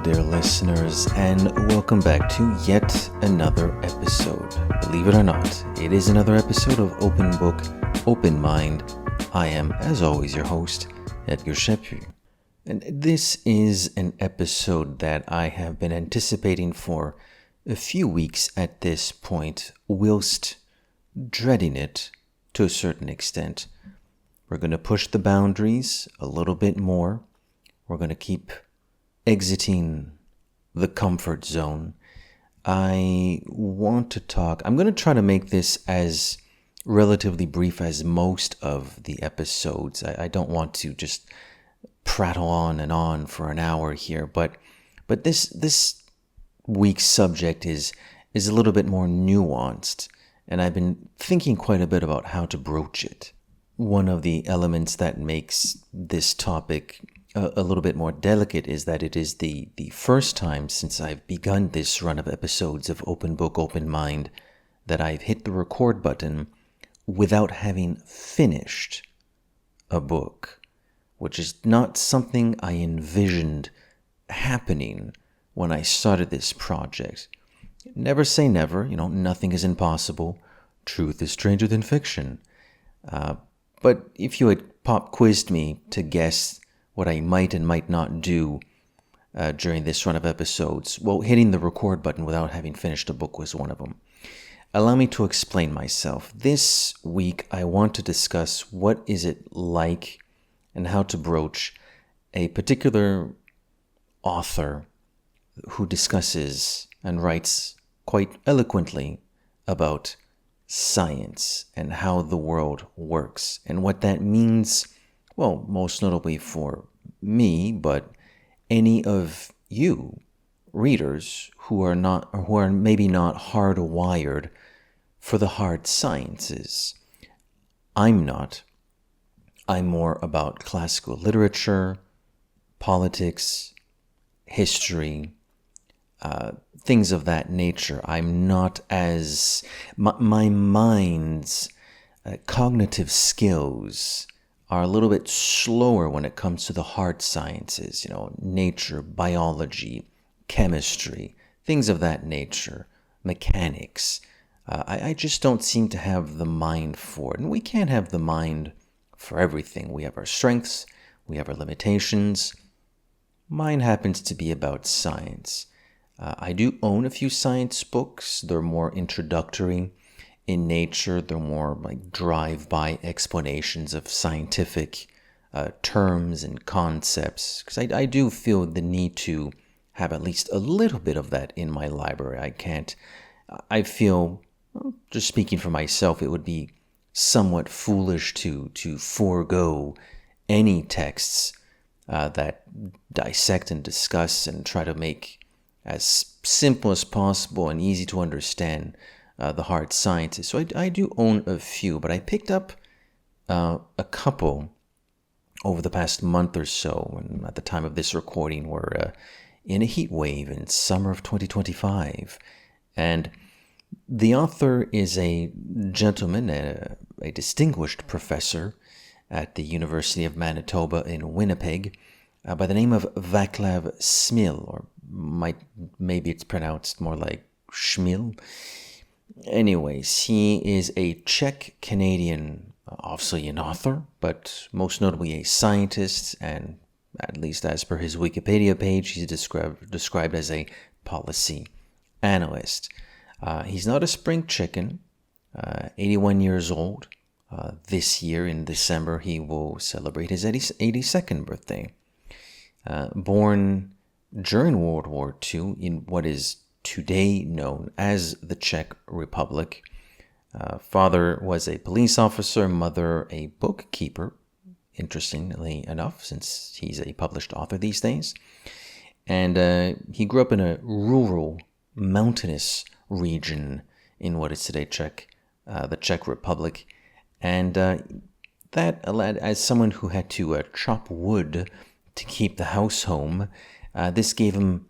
dear listeners, and welcome back to yet another episode. Believe it or not, it is another episode of Open Book, Open Mind. I am, as always, your host, Edgar Shepu. And this is an episode that I have been anticipating for a few weeks at this point, whilst dreading it to a certain extent. We're going to push the boundaries a little bit more. We're going to keep exiting the comfort zone. I want to talk. I'm going to try to make this as relatively brief as most of the episodes. I don't want to just prattle on and on for an hour here, but this week's subject is a little bit more nuanced, and I've been thinking quite a bit about how to broach it. One of the elements that makes this topic a little bit more delicate is that it is the first time since I've begun this run of episodes of Open Book, Open Mind that I've hit the record button without having finished a book, which is not something I envisioned happening when I started this project. Never say never, nothing is impossible. Truth is stranger than fiction. But if you had pop quizzed me to guess what I might and might not do during this run of episodes, well, hitting the record button without having finished a book was one of them. Allow me to explain myself. This week, I want to discuss what is it like and how to broach a particular author who discusses and writes quite eloquently about science and how the world works and what that means. Well, most notably for me, but any of you readers who are maybe not hardwired for the hard sciences. I'm not. I'm more about classical literature, politics, history, things of that nature. I'm not as my mind's cognitive skills are a little bit slower when it comes to the hard sciences, nature, biology, chemistry, things of that nature, mechanics. I just don't seem to have the mind for it. And we can't have the mind for everything. We have our strengths, we have our limitations. Mine happens to be about science. I do own a few science books. They're more introductory in nature. They're more like drive-by explanations of scientific terms and concepts, because I do feel the need to have at least a little bit of that in my library. I feel, just speaking for myself, it would be somewhat foolish to forego any texts that dissect and discuss and try to make as simple as possible and easy to understand the hard sciences. So I do own a few, but I picked up a couple over the past month or so, and at the time of this recording we're in a heat wave in summer of 2025. And the author is a gentleman, a distinguished professor at the University of Manitoba in Winnipeg, by the name of Vaclav Smil, or maybe it's pronounced more like Schmil. Anyways, he is a Czech-Canadian, obviously an author, but most notably a scientist, and at least as per his Wikipedia page, he's described as a policy analyst. He's not a spring chicken, 81 years old. This year in December, he will celebrate his 82nd birthday. Born during World War II in what is today known as the Czech Republic. Father was a police officer, mother a bookkeeper, interestingly enough, since he's a published author these days. And he grew up in a rural, mountainous region in what is today the Czech Republic. And that allowed, as someone who had to chop wood to keep the house home, this gave him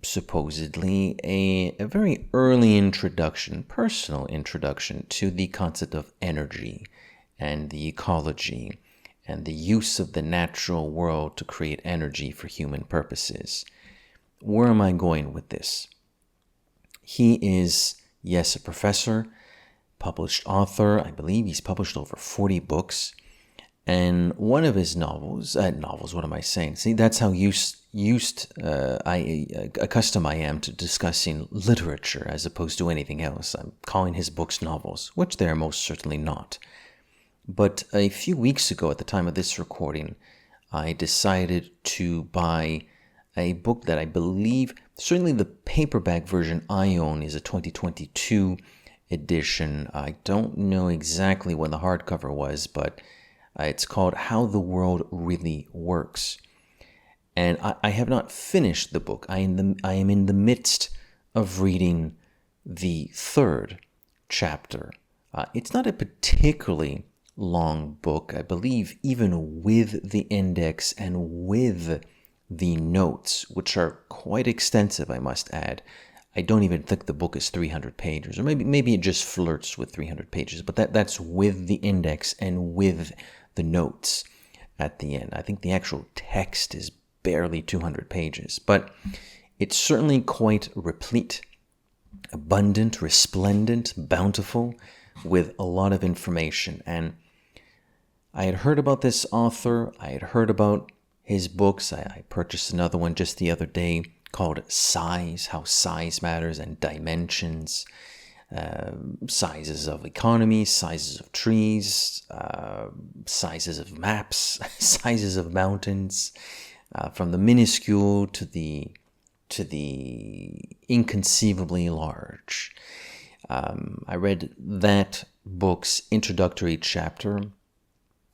supposedly a very early personal introduction to the concept of energy and the ecology and the use of the natural world to create energy for human purposes. where am I going with this? He is, yes, a professor, published author. I believe he's published over 40 books. And one of his what am I saying? See, that's how accustomed I am to discussing literature as opposed to anything else. I'm calling his books novels, which they are most certainly not. But a few weeks ago, at the time of this recording, I decided to buy a book that I believe, certainly the paperback version I own is a 2022 edition. I don't know exactly when the hardcover was, but it's called How the World Really Works. And I have not finished the book. I am in the midst of reading the third chapter. It's not a particularly long book. I believe even with the index and with the notes, which are quite extensive, I must add. I don't even think the book is 300 pages, or maybe it just flirts with 300 pages, but that's with the index and with the notes at the end. I think the actual text is barely 200 pages, but it's certainly quite replete, abundant, resplendent, bountiful, with a lot of information. And I had heard about this author. I had heard about his books. I purchased another one just the other day called Size, How Size Matters and Dimensions, sizes of economies, sizes of trees, sizes of maps, sizes of mountains, from the minuscule to the inconceivably large. I read that book's introductory chapter.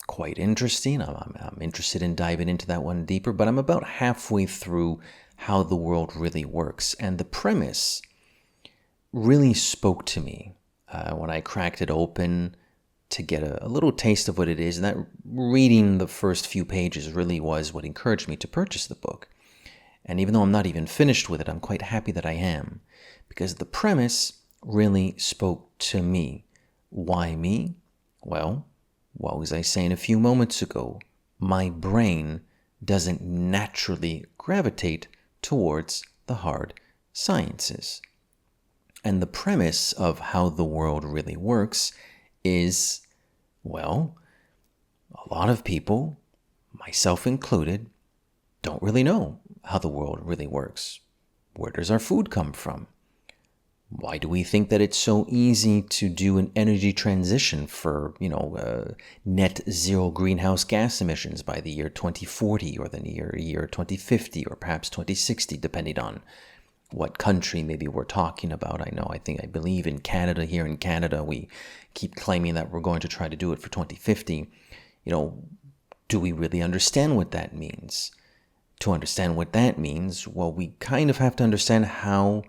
Quite interesting. I'm interested in diving into that one deeper, but I'm about halfway through How the World Really Works, and the premise really spoke to me when I cracked it open to get a little taste of what it is. And that reading the first few pages really was what encouraged me to purchase the book. And even though I'm not even finished with it, I'm quite happy that I am, because the premise really spoke to me. Why me? Well, what was I saying a few moments ago? My brain doesn't naturally gravitate towards the hard sciences. And the premise of How the World Really Works is, well, a lot of people, myself included, don't really know how the world really works. Where does our food come from? Why do we think that it's so easy to do an energy transition for, net zero greenhouse gas emissions by the year 2040 or the year 2050 or perhaps 2060, depending on what country maybe we're talking about? I believe in Canada, here in Canada, we keep claiming that we're going to try to do it for 2050. Do we really understand what that means? To understand what that means, well, we kind of have to understand how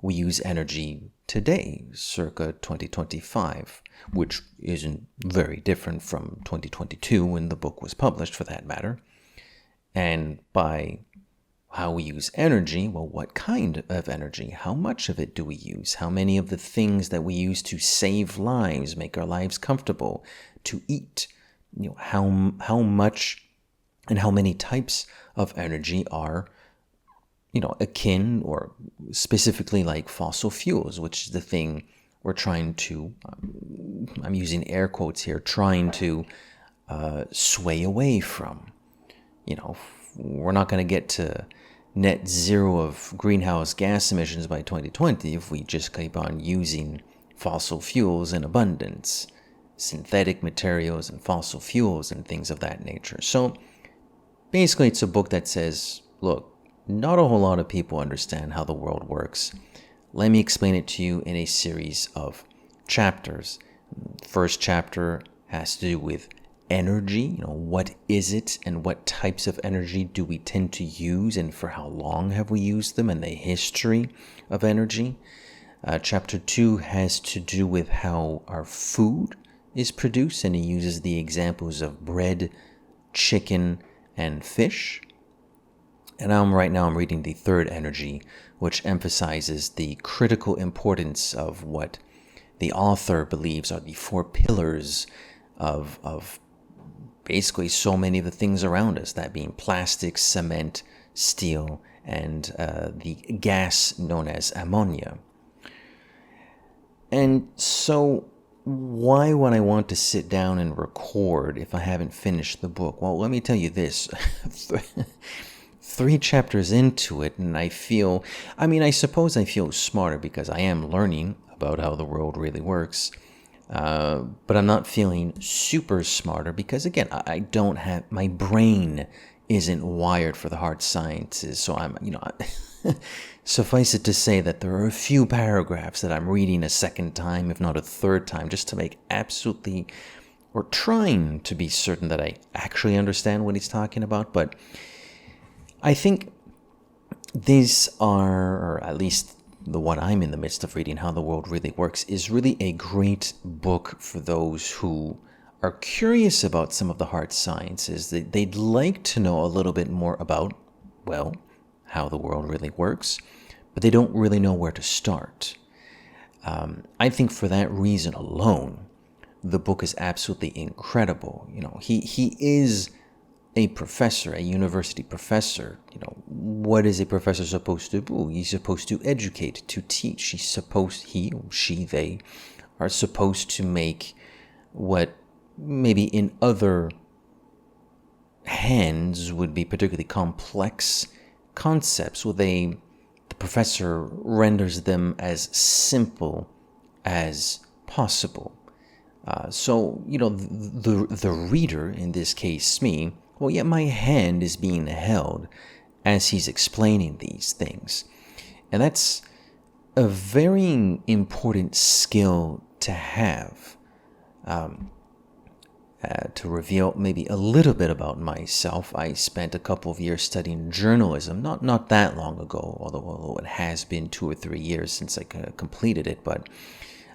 we use energy today, circa 2025, which isn't very different from 2022 when the book was published, for that matter. And by how we use energy, well, what kind of energy? How much of it do we use? How many of the things that we use to save lives, make our lives comfortable, to eat? How much and how many types of energy are akin or specifically like fossil fuels, which is the thing we're trying to, I'm using air quotes here, trying to sway away from. We're not going to get to net zero of greenhouse gas emissions by 2020 if we just keep on using fossil fuels in abundance, synthetic materials and fossil fuels and things of that nature. So basically it's a book that says, look, not a whole lot of people understand how the world works. Let me explain it to you in a series of chapters. First chapter has to do with energy. What is it and what types of energy do we tend to use and for how long have we used them and the history of energy. Chapter 2 has to do with how our food is produced, and it uses the examples of bread, chicken, and fish. And right now I'm reading the third energy, which emphasizes the critical importance of what the author believes are the four pillars of basically so many of the things around us, that being plastic, cement, steel, and the gas known as ammonia. And so why would I want to sit down and record if I haven't finished the book? Well, let me tell you this. 3 chapters into it, and I suppose I feel smarter because I am learning about how the world really works. But I'm not feeling super smarter because, again, I don't have, my brain isn't wired for the hard sciences. So suffice it to say that there are a few paragraphs that I'm reading a second time, if not a third time, just to make absolutely, or trying to be certain that I actually understand what he's talking about. But I think these are, or at least the one I'm in the midst of reading, How the World Really Works, is really a great book for those who are curious about some of the hard sciences. They'd like to know a little bit more about, well, how the world really works, but they don't really know where to start. I think for that reason alone, the book is absolutely incredible. He is a professor, a university professor. What is a professor supposed to do? He's supposed to educate, to teach. They are supposed to make what maybe in other hands would be particularly complex concepts. The professor renders them as simple as possible. So the reader, in this case me, well, yeah, my hand is being held as he's explaining these things. And that's a very important skill to have. To reveal maybe a little bit about myself, I spent a couple of years studying journalism, not that long ago, although it has been 2 or 3 years since I completed it, but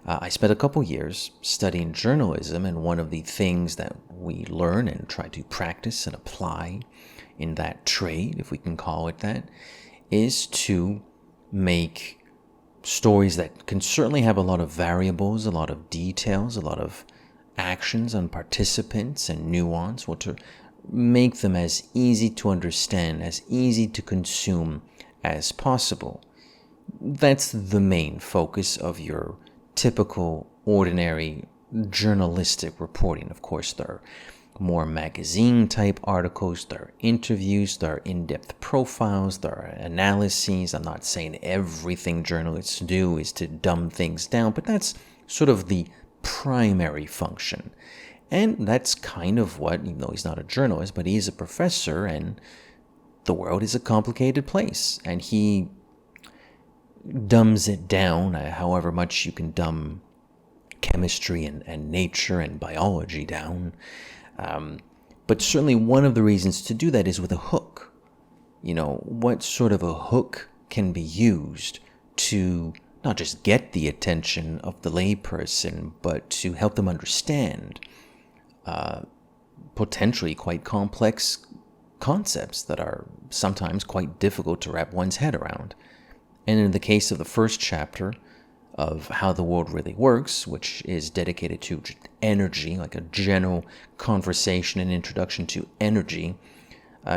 I spent a couple years studying journalism, and one of the things that we learn and try to practice and apply in that trade, if we can call it that, is to make stories that can certainly have a lot of variables, a lot of details, a lot of actions on participants and nuance, well, to make them as easy to understand, as easy to consume as possible. That's the main focus of your typical, ordinary journalistic reporting. Of course, there are more magazine-type articles, there are interviews, there are in-depth profiles, there are analyses. I'm not saying everything journalists do is to dumb things down, but that's sort of the primary function. And that's kind of what, even though he's not a journalist, but he's a professor, and the world is a complicated place. And he dumbs it down, however much you can dumb chemistry and nature and biology down. But certainly one of the reasons to do that is with a hook. What sort of a hook can be used to not just get the attention of the layperson, but to help them understand potentially quite complex concepts that are sometimes quite difficult to wrap one's head around. And in the case of the first chapter of How the World Really Works, which is dedicated to energy, like a general conversation and introduction to energy,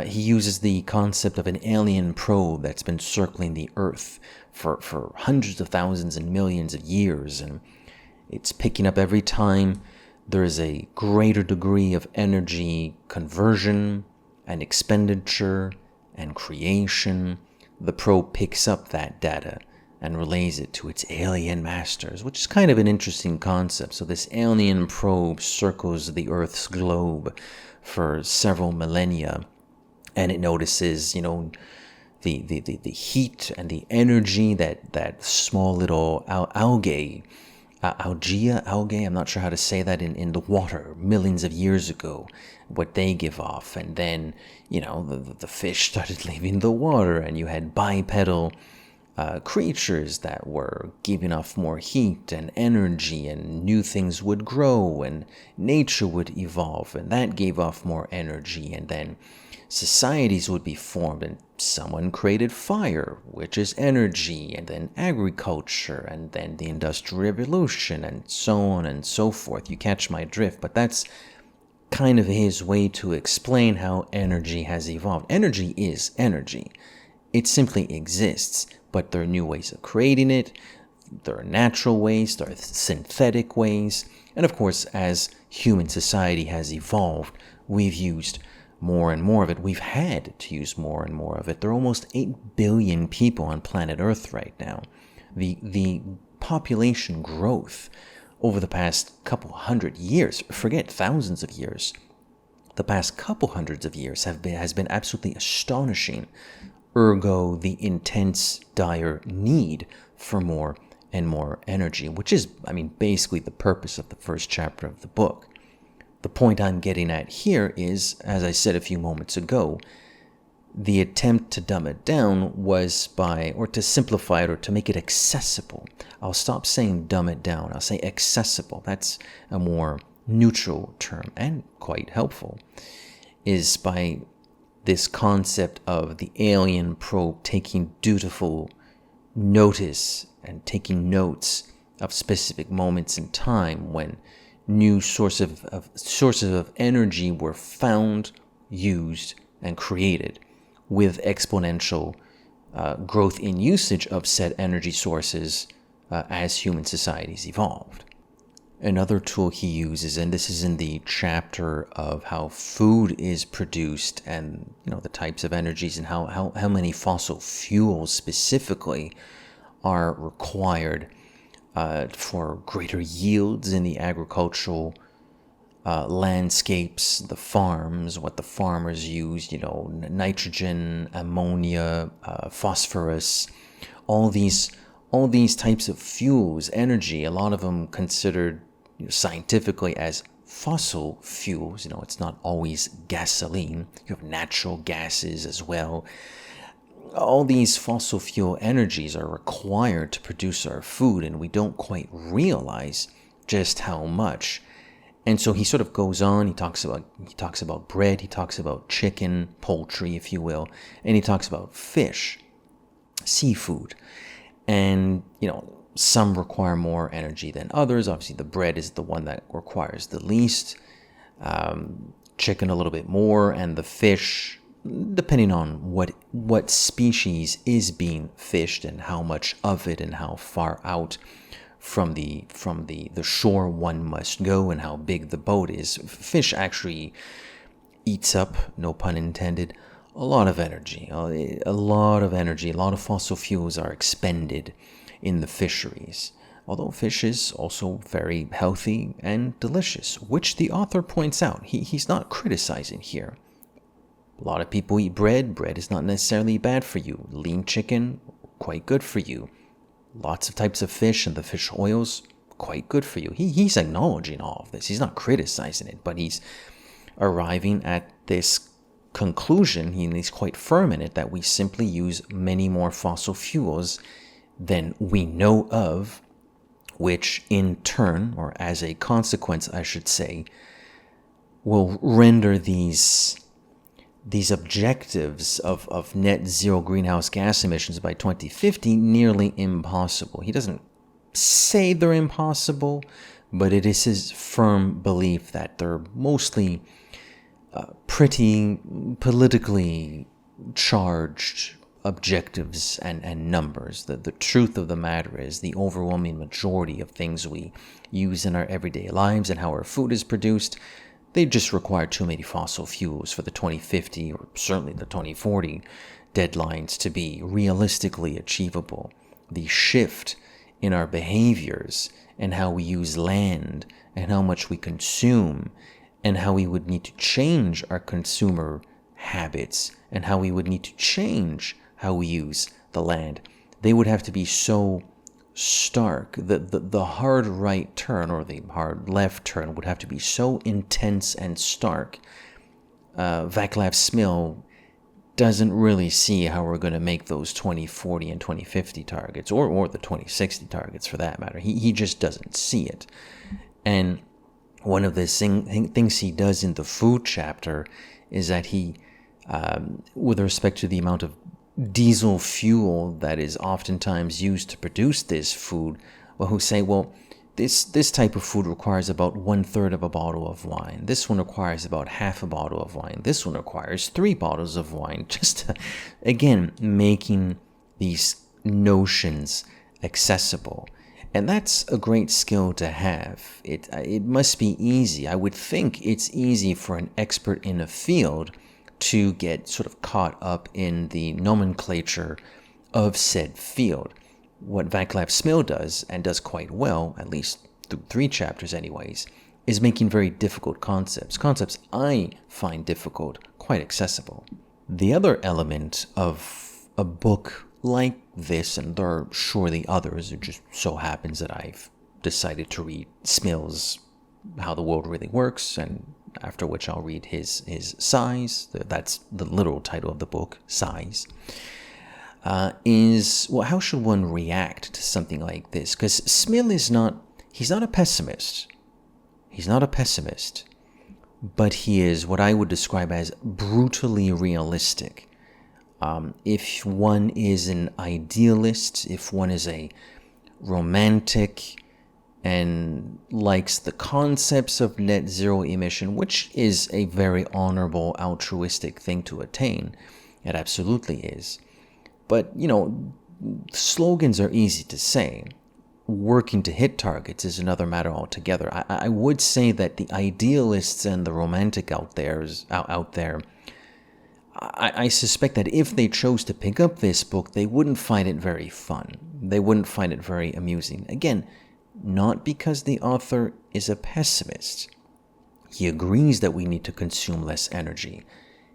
he uses the concept of an alien probe that's been circling the Earth for hundreds of thousands and millions of years, and it's picking up every time there is a greater degree of energy conversion and expenditure and creation. The probe picks up that data and relays it to its alien masters, which is kind of an interesting concept. So this alien probe circles the Earth's globe for several millennia, and it notices, the heat and the energy that small little algae, I'm not sure how to say that, in the water millions of years ago, what they give off. And then, the fish started leaving the water, and you had bipedal creatures that were giving off more heat and energy, and new things would grow, and nature would evolve, and that gave off more energy, and then societies would be formed, and someone created fire, which is energy, and then agriculture, and then the Industrial Revolution, and so on and so forth. You catch my drift, but that's kind of his way to explain how energy has evolved. Energy is energy. It simply exists, but there are new ways of creating it. There are natural ways, there are synthetic ways, and of course, as human society has evolved, we've used more and more of it. We've had to use more and more of it. There are almost 8 billion people on planet Earth right now. The population growth over the past couple hundred years, forget thousands of years, the past couple hundreds of years has been absolutely astonishing. Ergo, the intense, dire need for more and more energy, which is, basically the purpose of the first chapter of the book. The point I'm getting at here is, as I said a few moments ago, the attempt to dumb it down was or to simplify it or to make it accessible. I'll stop saying dumb it down. I'll say accessible. That's a more neutral term and quite helpful, is by this concept of the alien probe taking dutiful notice and taking notes of specific moments in time when new sources of energy were found, used, and created, with exponential growth in usage of said energy sources as human societies evolved. Another tool he uses, and this is in the chapter of how food is produced and the types of energies and how many fossil fuels specifically are required for greater yields in the agricultural landscapes, the farms, what the farmers use, nitrogen, ammonia, phosphorus, all these types of fuels, energy, a lot of them considered scientifically as fossil fuels. It's not always gasoline. You have natural gases as well. All these fossil fuel energies are required to produce our food, and we don't quite realize just how much. And so he sort of goes on. He talks about bread. He talks about chicken, poultry, if you will, and he talks about fish, seafood, and some require more energy than others. Obviously, the bread is the one that requires the least. Chicken a little bit more, and the fish, depending on what species is being fished and how much of it and how far out from the shore one must go and how big the boat is. Fish actually eats up, no pun intended, a lot of energy. A lot of fossil fuels are expended in the fisheries. Although fish is also very healthy and delicious, which the author points out. He's not criticizing here. A lot of people eat bread. Bread is not necessarily bad for you. Lean chicken, quite good for you. Lots of types of fish and the fish oils, quite good for you. He's acknowledging all of this. He's not criticizing it, but he's arriving at this conclusion, he's quite firm in it, that we simply use many more fossil fuels than we know of, which in turn, or as a consequence, I should say, will render these objectives of net zero greenhouse gas emissions by 2050 nearly impossible. He doesn't say they're impossible, but it is his firm belief that they're mostly pretty politically charged objectives and numbers. The truth of the matter is the overwhelming majority of things we use in our everyday lives and how our food is produced, they just require too many fossil fuels for the 2050 or certainly the 2040 deadlines to be realistically achievable. The shift in our behaviors and how we use land and how much we consume and how we would need to change our consumer habits and how we would need to change how we use the land, they would have to be so stark. The hard right turn or the hard left turn would have to be so intense and stark. Vaclav Smil doesn't really see how we're going to make those 2040 and 2050 targets, or the 2060 targets for that matter. He just doesn't see it. And one of the things he does in the food chapter is that he, with respect to the amount of diesel fuel that is oftentimes used to produce this food, he'll say, this type of food requires about 1/3 of a bottle of wine. This one requires about half a bottle of wine. This one requires 3 bottles of wine. Just again, making these notions accessible. And that's a great skill to have. It must be easy. I would think it's easy for an expert in a field to get sort of caught up in the nomenclature of said field. What Vaclav Smil does, and does quite well, at least through 3 chapters anyways, is making very difficult concepts I find difficult, quite accessible. The other element of a book like this, and there are surely others, it just so happens that I've decided to read Smil's How the World Really Works, and after which I'll read his Size. That's the literal title of the book, Size. Well, how should one react to something like this? Because Smil he's not a pessimist. He's not a pessimist, but he is what I would describe as brutally realistic. If one is an idealist, if one is a romantic and likes the concepts of net zero emission, which is a very honorable, altruistic thing to attain, it absolutely is. But, slogans are easy to say. Working to hit targets is another matter altogether. I would say that the idealists and the romantic out there, I suspect that if they chose to pick up this book, they wouldn't find it very fun. They wouldn't find it very amusing. Again, not because the author is a pessimist. He agrees that we need to consume less energy.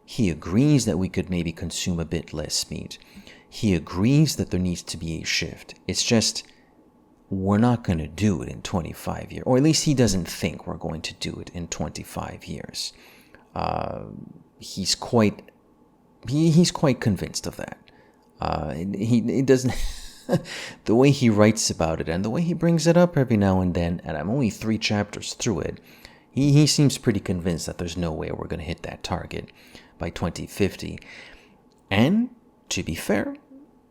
He agrees that we could maybe consume a bit less meat. He agrees that there needs to be a shift. It's just, we're not going to do it in 25 years. Or at least he doesn't think we're going to do it in 25 years. He's quite convinced of that. He doesn't... the way he writes about it and the way he brings it up every now and then, and I'm only 3 chapters through it, he seems pretty convinced that there's no way we're going to hit that target by 2050. And, to be fair,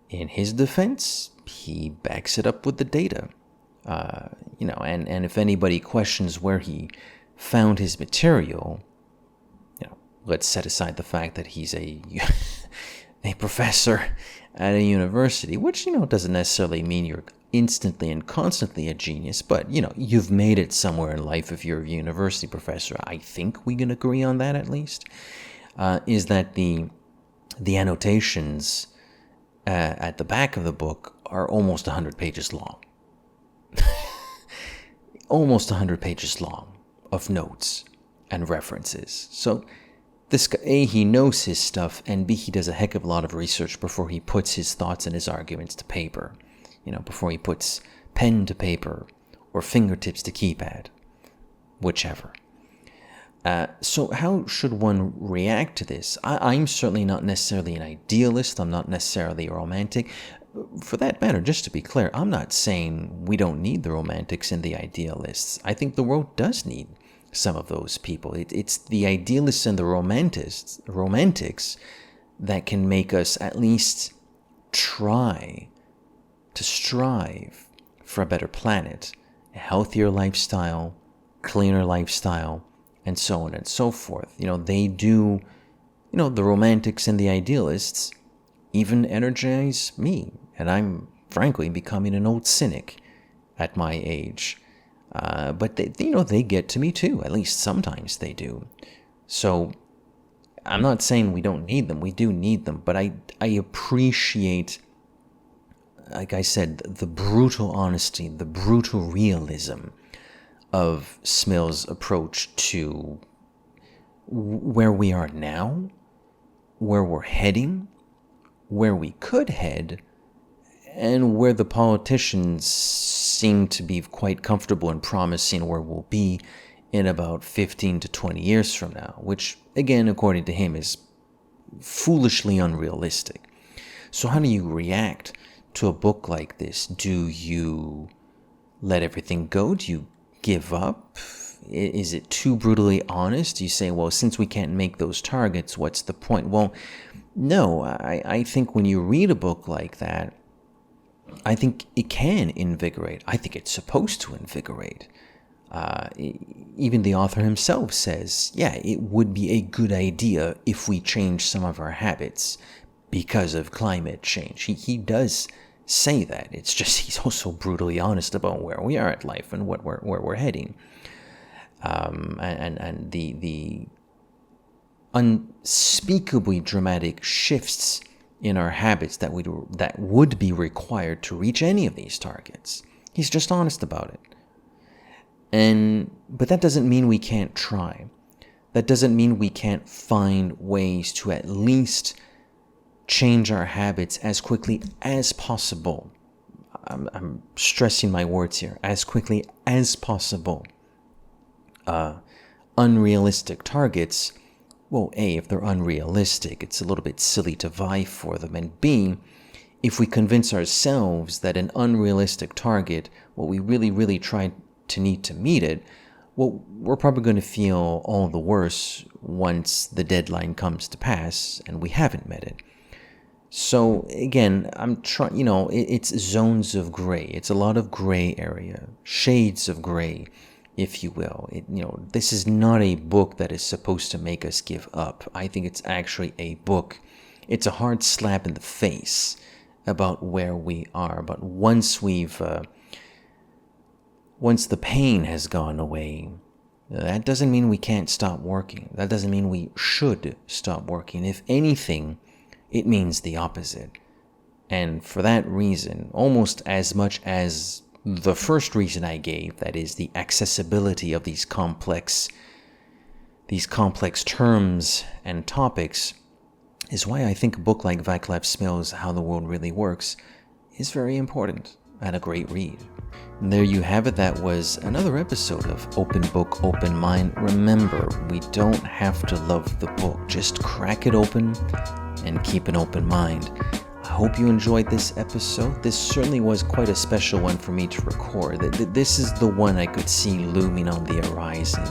in his defense, he backs it up with the data. And if anybody questions where he found his material, let's set aside the fact that he's a professor at a university, which, doesn't necessarily mean you're instantly and constantly a genius, but, you've made it somewhere in life if you're a university professor. I think we can agree on that at least, is that the annotations at the back of the book are almost 100 pages long. Almost 100 pages long of notes and references. So this guy, A, he knows his stuff, and B, he does a heck of a lot of research before he puts his thoughts and his arguments to paper. Before he puts pen to paper or fingertips to keypad, whichever. So how should one react to this? I'm certainly not necessarily an idealist. I'm not necessarily a romantic. For that matter, just to be clear, I'm not saying we don't need the romantics and the idealists. I think the world does need some of those people. It's the idealists and the romantics that can make us at least try to strive for a better planet, a healthier lifestyle, cleaner lifestyle, and so on and so forth. They do, the romantics and the idealists even energize me. And I'm, frankly, becoming an old cynic at my age. But they get to me too. At least sometimes they do. So I'm not saying we don't need them. We do need them. But I appreciate, like I said, the brutal honesty, the brutal realism of Smil's approach to where we are now, where we're heading, where we could head, and where the politicians seem to be quite comfortable in promising where we'll be in about 15 to 20 years from now, which, again, according to him, is foolishly unrealistic. So how do you react to a book like this? Do you let everything go? Do you give up? Is it too brutally honest? Do you say, well, since we can't make those targets, what's the point? Well, no, I think when you read a book like that, I think it can invigorate. I think it's supposed to invigorate. Even the author himself says, yeah, it would be a good idea if we change some of our habits because of climate change. He does say that. It's just he's also brutally honest about where we are at life and where we're heading. And the unspeakably dramatic shifts in our habits that would be required to reach any of these targets. He's just honest about it. But that doesn't mean we can't try. That doesn't mean we can't find ways to at least change our habits as quickly as possible. I'm stressing my words here. As quickly as possible. Unrealistic targets, well, A, if they're unrealistic, it's a little bit silly to vie for them. And B, if we convince ourselves that an unrealistic target, well, we really, really try to need to meet it, well, we're probably going to feel all the worse once the deadline comes to pass and we haven't met it. So again, I'm trying, it's zones of gray. It's a lot of gray area, shades of gray, if you will. This is not a book that is supposed to make us give up. I think it's actually a book. It's a hard slap in the face about where we are. But once the pain has gone away, that doesn't mean we can't stop working. That doesn't mean we should stop working. If anything, it means the opposite. And for that reason, almost as much as the first reason I gave, that is the accessibility of these complex terms and topics, is why I think a book like Vaclav Smil's How the World Really Works is very important and a great read. And there you have it. That was another episode of Open Book, Open Mind. Remember, we don't have to love the book. Just crack it open and keep an open mind. I hope you enjoyed this episode. This certainly was quite a special one for me to record. This is the one I could see looming on the horizon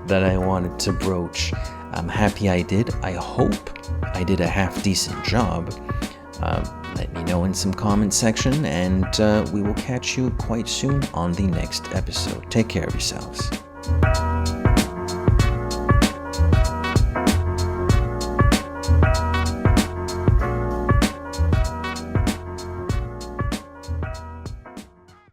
that I wanted to broach. I'm happy I did. I hope I did a half-decent job. Let me know in some comment section, and we will catch you quite soon on the next episode. Take care of yourselves.